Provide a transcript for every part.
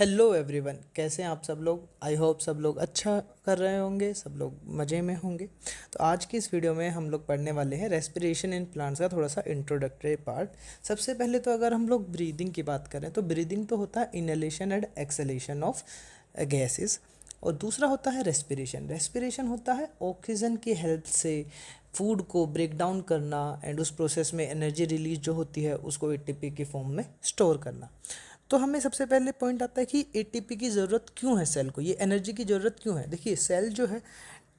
Hello everyone, कैसे हैं आप सब लोग। आई होप सब लोग अच्छा कर रहे होंगे, सब लोग मज़े में होंगे। तो आज की इस वीडियो में हम लोग पढ़ने वाले हैं रेस्पिरेशन इन प्लांट्स का थोड़ा सा इंट्रोडक्टरी पार्ट। सबसे पहले तो अगर हम लोग ब्रीदिंग की बात करें तो ब्रीदिंग तो होता है inhalation and exhalation of gases, और दूसरा होता है रेस्पिरेशन। रेस्पिरेशन होता है ऑक्सीजन की हेल्प से फूड को ब्रेक डाउन करना एंड उस प्रोसेस में एनर्जी रिलीज जो होती है उसको एटीपी की फॉर्म में स्टोर करना। तो हमें सबसे पहले पॉइंट आता है कि एटीपी की ज़रूरत क्यों है सेल को, ये एनर्जी की ज़रूरत क्यों है। देखिए सेल जो है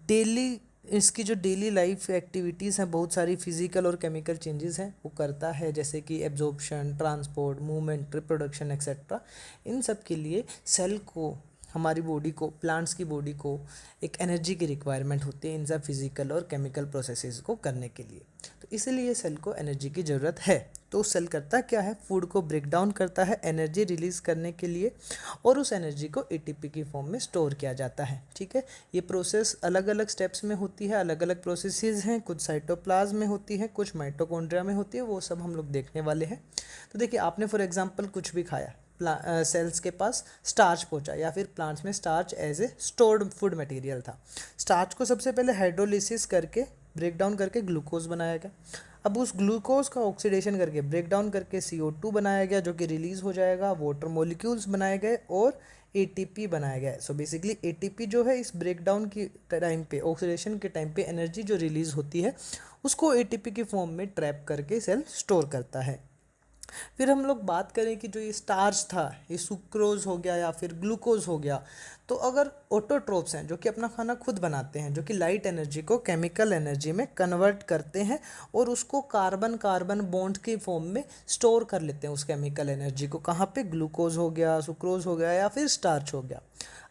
डेली, इसकी जो डेली लाइफ एक्टिविटीज़ हैं, बहुत सारी फिजिकल और केमिकल चेंजेस हैं वो करता है, जैसे कि absorption, transport, movement, reproduction etcetera. इन सब के लिए सेल को, हमारी बॉडी को, प्लांट्स की बॉडी को एक एनर्जी की रिक्वायरमेंट होती है इन सब फिजिकल और केमिकल प्रोसेसेस को करने के लिए। तो इसीलिए सेल को एनर्जी की ज़रूरत है। तो सेल करता क्या है, फूड को ब्रेक डाउन करता है एनर्जी रिलीज करने के लिए, और उस एनर्जी को एटीपी की फॉर्म में स्टोर किया जाता है। ठीक है, ये प्रोसेस अलग अलग स्टेप्स में होती है, अलग अलग प्रोसेसेस हैं। कुछ साइटोप्लाज्म में होती है, कुछ माइटोकॉन्ड्रिया में होती है, वो सब हम लोग देखने वाले हैं। तो देखिए, आपने फॉर एग्जांपल कुछ भी खाया, सेल्स के पास स्टार्च पहुंचा, या फिर प्लांट्स में starch as a stored food material था। स्टार्च को सबसे पहले हाइड्रोलिसिस करके, ब्रेक डाउन करके ग्लूकोज बनाया गया। अब उस ग्लूकोज का ऑक्सीडेशन करके, ब्रेक डाउन करके CO2 बनाया गया, जो कि रिलीज हो जाएगा। वाटर मॉलिक्यूल्स बनाए गए और एटीपी बनाया गया। सो बेसिकली एटीपी जो है, इस ब्रेक डाउन की टाइम पे, ऑक्सीडेशन के टाइम पे एनर्जी जो रिलीज होती है उसको एटीपी की फॉर्म में ट्रैप करके सेल स्टोर करता है। फिर हम लोग बात करें कि जो ये स्टार्च था, ये सुक्रोज हो गया या फिर ग्लूकोज हो गया, तो अगर ऑटोट्रोप्स हैं जो कि अपना खाना खुद बनाते हैं, जो कि लाइट एनर्जी को केमिकल एनर्जी में कन्वर्ट करते हैं और उसको कार्बन कार्बन बॉन्ड की फॉर्म में स्टोर कर लेते हैं, उस केमिकल एनर्जी को। कहाँ पे, ग्लूकोज हो गया, सुक्रोज हो गया या फिर स्टार्च हो गया।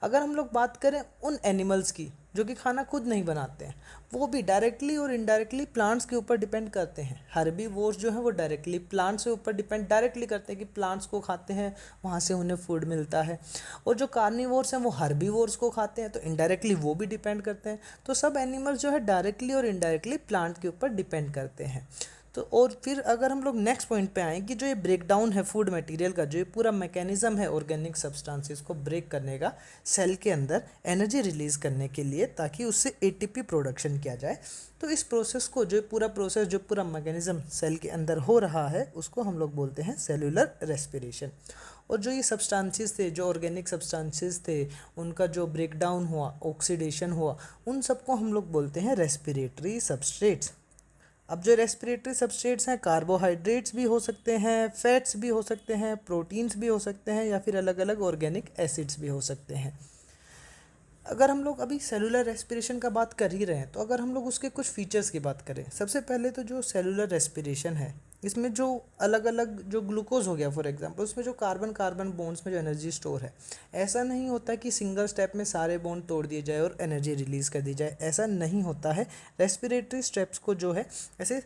अगर हम लोग बात करें उन एनिमल्स की जो कि खाना खुद नहीं बनाते हैं, वो भी डायरेक्टली और इनडायरेक्टली प्लांट्स के ऊपर डिपेंड करते हैं। हर्बीवोर्स जो है वो डायरेक्टली प्लांट्स के ऊपर डिपेंड डायरेक्टली करते हैं कि प्लांट्स को खाते हैं, वहाँ से उन्हें फूड मिलता है। और जो कार्निवोर्स हैं वो हर्बीवोर्स को खाते हैं, तो इनडायरेक्टली वो भी डिपेंड करते हैं। तो सब एनिमल्स जो है डायरेक्टली और इनडायरेक्टली प्लांट के ऊपर डिपेंड करते हैं। तो और फिर अगर हम लोग नेक्स्ट पॉइंट पे आएँ कि जो ये ब्रेक डाउन है फूड मटेरियल का, जो ये पूरा मैकेनिज्म है ऑर्गेनिक सब्सटेंसेस को ब्रेक करने का सेल के अंदर एनर्जी रिलीज करने के लिए, ताकि उससे एटीपी प्रोडक्शन किया जाए। तो इस प्रोसेस को, जो पूरा प्रोसेस, जो पूरा मैकेनिज्म सेल के अंदर हो रहा है, उसको हम लोग बोलते हैं सेलुलर रेस्पिरेशन। और जो ये सब्सटेंसेस थे, जो ऑर्गेनिक सब्सटेंसेस थे, उनका जो ब्रेक डाउन हुआ, ऑक्सीडेशन हुआ, उन सबको हम लोग बोलते हैं रेस्पिरेटरी सबस्ट्रेट्स। अब जो रेस्पिरेटरी सबस्ट्रेट्स हैं, कार्बोहाइड्रेट्स भी हो सकते हैं, फैट्स भी हो सकते हैं, प्रोटीन्स भी हो सकते हैं, या फिर अलग अलग ऑर्गेनिक एसिड्स भी हो सकते हैं। अगर हम लोग अभी सेलुलर रेस्पिरेशन का बात कर ही रहे हैं, तो अगर हम लोग उसके कुछ फीचर्स की बात करें, सबसे पहले तो जो सेलुलर रेस्पिरेशन है, इसमें जो अलग अलग, जो ग्लूकोज हो गया फॉर एग्जांपल, उसमें जो कार्बन कार्बन बॉन्ड्स में जो एनर्जी स्टोर है, ऐसा नहीं होता कि सिंगल स्टेप में सारे बॉन्ड तोड़ दिए जाए और एनर्जी रिलीज़ कर दी जाए, ऐसा नहीं होता है। रेस्पिरेटरी स्टेप्स को जो है, ऐसे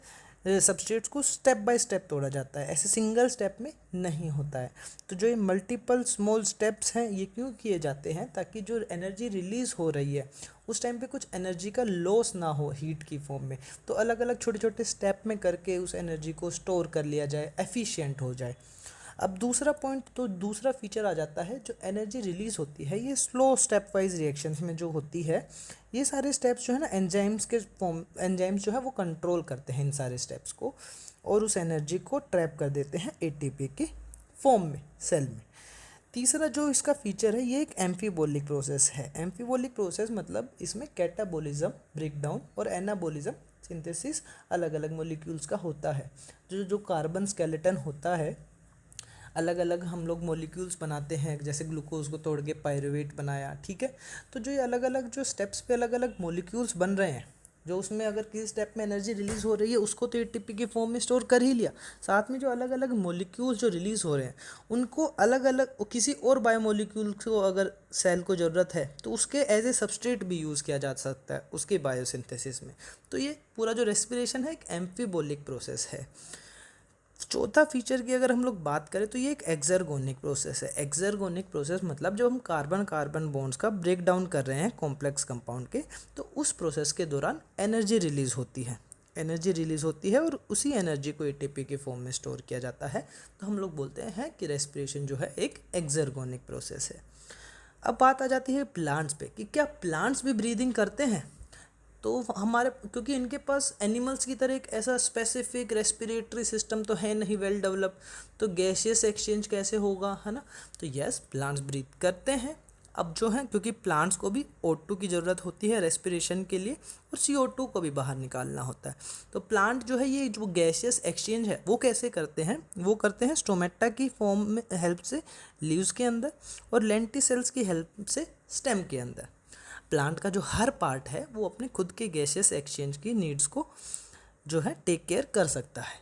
सबस्ट्रेट्स को स्टेप बाय स्टेप तोड़ा जाता है, ऐसे सिंगल स्टेप में नहीं होता है। तो जो ये मल्टीपल स्मॉल स्टेप्स हैं, ये क्यों किए जाते हैं, ताकि जो एनर्जी रिलीज़ हो रही है उस टाइम पे कुछ एनर्जी का लॉस ना हो हीट की फॉर्म में। तो अलग अलग छोटे छोटे स्टेप में करके उस एनर्जी को स्टोर कर लिया जाए, एफिशिएंट हो जाए। अब दूसरा पॉइंट, तो दूसरा फीचर आ जाता है, जो एनर्जी रिलीज होती है ये स्लो स्टेप वाइज रिएक्शंस में जो होती है। ये सारे स्टेप्स जो है ना, एंजाइम्स के फॉर्म, एंजाइम्स जो है वो कंट्रोल करते हैं इन सारे स्टेप्स को, और उस एनर्जी को ट्रैप कर देते हैं एटीपी की फॉर्म में सेल में। तीसरा जो इसका फीचर है, ये एक एम्फीबोलिक प्रोसेस है। एम्फीबोलिक प्रोसेस मतलब इसमें कैटाबोलिज्म, ब्रेकडाउन, और एनाबोलिज्म, सिंथेसिस, अलग अलग मॉलिक्यूल्स का होता है। जो जो कार्बन स्केलेटन होता है, अलग अलग हम लोग मॉलिक्यूल्स बनाते हैं, जैसे ग्लूकोज को तोड़ के पायरुवेट बनाया। ठीक है, तो जो ये अलग अलग जो स्टेप्स पे अलग अलग मॉलिक्यूल्स बन रहे हैं, जो उसमें अगर किसी स्टेप में एनर्जी रिलीज हो रही है उसको तो एटीपी की फॉर्म में स्टोर कर ही लिया, साथ में जो अलग अलग मॉलिक्यूल्स जो रिलीज हो रहे हैं उनको अलग अलग, किसी और बायोमोलिक्यूल्स को अगर सेल को ज़रूरत है तो उसके एज ए सबस्ट्रेट भी यूज़ किया जा सकता है उसके बायोसिंथेसिस में। तो ये पूरा जो रेस्पिरेशन है एक एम्फीबोलिक प्रोसेस है। चौथा फीचर की अगर हम लोग बात करें, तो ये एक एक्सर्गोनिक प्रोसेस है। एक्सर्गोनिक प्रोसेस मतलब जब हम कार्बन कार्बन बॉन्ड्स का ब्रेक डाउन कर रहे हैं कॉम्प्लेक्स कंपाउंड के, तो उस प्रोसेस के दौरान एनर्जी रिलीज होती है। एनर्जी रिलीज होती है और उसी एनर्जी को एटीपी के फॉर्म में स्टोर किया जाता है। तो हम लोग बोलते हैं कि रेस्पिरेशन जो है एक एक्सर्गोनिक प्रोसेस है। अब बात आ जाती है प्लांट्स पे कि क्या प्लांट्स भी ब्रीदिंग करते हैं। तो हमारे, क्योंकि इनके पास एनिमल्स की तरह एक ऐसा स्पेसिफिक रेस्पिरेटरी सिस्टम तो है नहीं वेल डेवलप, तो गैसियस एक्सचेंज कैसे होगा, है ना। तो यस, प्लांट्स ब्रीथ करते हैं। अब जो है, क्योंकि प्लांट्स को भी O2 की ज़रूरत होती है रेस्पिरेशन के लिए, और CO2 को भी बाहर निकालना होता है। तो प्लांट जो है ये जो गैसियस एक्सचेंज है वो कैसे करते हैं, वो करते हैं स्टोमेटा की फॉर्म में हेल्प से लीव्स के अंदर, और लेंटिसेल्स की हेल्प से स्टेम के अंदर। प्लांट का जो हर पार्ट है वो अपने खुद के गैसियस एक्सचेंज की नीड्स को जो है टेक केयर कर सकता है,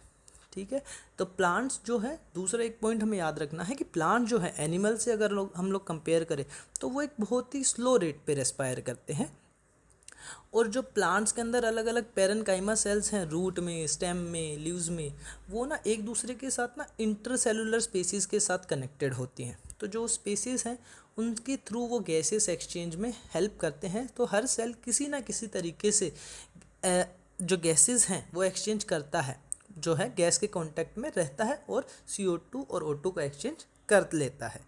ठीक है। तो प्लांट्स जो है, दूसरा एक पॉइंट हमें याद रखना है कि प्लांट जो है एनिमल से अगर हम लोग कंपेयर करें तो वो एक बहुत ही स्लो रेट पे रेस्पायर करते हैं। और जो प्लांट्स के अंदर अलग अलग पैरेन्काइमा सेल्स हैं, रूट में, स्टेम में, लीव्स में, वो ना एक दूसरे के साथ ना इंटरसेलुलर स्पेसीज के साथ कनेक्टेड होती हैं। तो जो स्पेसीज हैं उनके थ्रू वो गैसेस एक्सचेंज में हेल्प करते हैं। तो हर सेल किसी ना किसी तरीके से जो गैसेस हैं वो एक्सचेंज करता है, जो है गैस के कांटेक्ट में रहता है और CO2 और O2 का एक्सचेंज कर लेता है।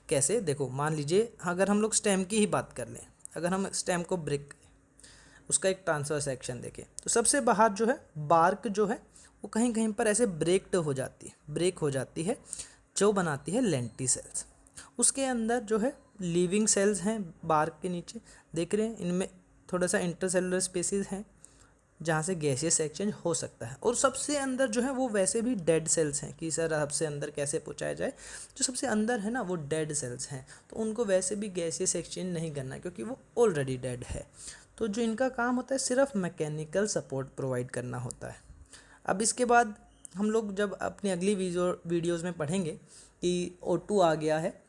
कैसे, देखो मान लीजिए अगर हम लोग स्टेम की ही बात कर लें, अगर हम स्टेम को ब्रेक, उसका एक ट्रांसफर सेक्शन देखें, तो सबसे बाहर जो है बार्क जो है वो कहीं कहीं पर ऐसे ब्रेक हो जाती है, जो बनाती है लेंटिसेल्स। उसके अंदर जो है लिविंग सेल्स हैं बार्क के नीचे, देख रहे हैं, इनमें थोड़ा सा इंटरसेलुलर स्पेसीज हैं जहाँ से गैसियस एक्सचेंज हो सकता है। और सबसे अंदर जो है वो वैसे भी डेड सेल्स हैं कि सर सबसे अंदर कैसे पहुँचाया जाए, जो सबसे अंदर है ना वो डेड सेल्स हैं, तो उनको वैसे भी गैसियस एक्सचेंज नहीं करना क्योंकि वो ऑलरेडी डेड है। तो जो इनका काम होता है सिर्फ मैकेनिकल सपोर्ट प्रोवाइड करना होता है। अब इसके बाद हम लोग जब अपनी अगली वीडियोज़ में पढ़ेंगे कि O2 आ गया है,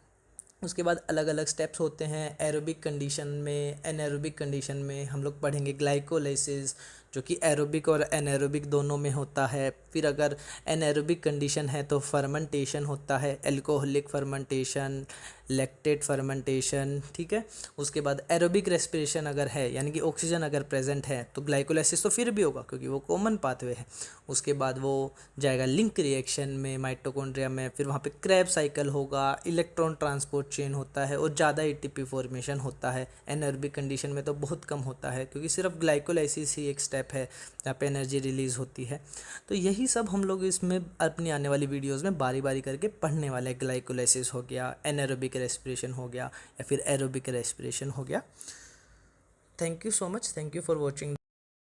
उसके बाद अलग अलग स्टेप्स होते हैं एरोबिक कंडीशन में, एनारोबिक कंडीशन में हम लोग पढ़ेंगे ग्लाइकोलाइसिस, जो कि एरोबिक और एनारोबिक दोनों में होता है। फिर अगर एनारोबिक कंडीशन है तो फर्मेंटेशन होता है, एल्कोहलिक फर्मेंटेशन, लैक्टेट फर्मेंटेशन, ठीक है। उसके बाद एरोबिक रेस्पिरेशन अगर है, यानी कि ऑक्सीजन अगर प्रेजेंट है, तो ग्लाइकोलाइसिस तो फिर भी होगा क्योंकि वो कॉमन पाथवे है। उसके बाद वो जाएगा लिंक रिएक्शन में माइटोकॉन्ड्रिया में, फिर वहाँ पे क्रेब साइकिल होगा, इलेक्ट्रॉन ट्रांसपोर्ट चेन होता है और ज़्यादा ATP फॉर्मेशन होता है। एनारोबिक कंडीशन में तो बहुत कम होता है क्योंकि सिर्फ ग्लाइकोलाइसिस ही एक स्टेप है जहाँ पे एनर्जी रिलीज़ होती है। तो यही सब हम लोग इसमें अपनी आने वाली वीडियोज़ में बारी बारी करके पढ़ने वाले हैं। ग्लाइकोलाइसिस हो गया, एनारोबिक रेस्पिरेशन हो गया, या फिर एरोबिक रेस्पिरेशन हो गया। Thank you so much, thank you for watching.